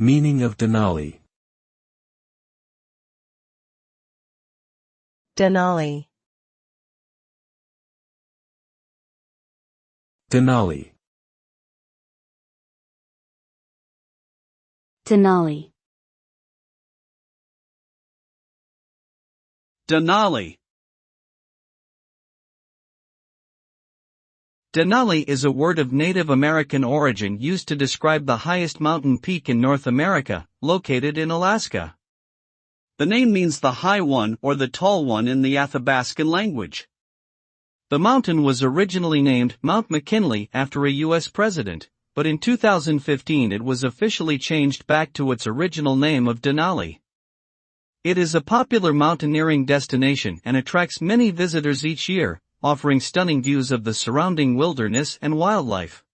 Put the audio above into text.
Meaning of Denali. Denali. Denali. Denali. Denali. Denali is a word of Native American origin used to describe the highest mountain peak in North America, located in Alaska. The name means the high one or the tall one in the Athabascan language. The mountain was originally named Mount McKinley after a U.S. president, but in 2015 it was officially changed back to its original name of Denali. It is a popular mountaineering destination and attracts many visitors each year, offering stunning views of the surrounding wilderness and wildlife.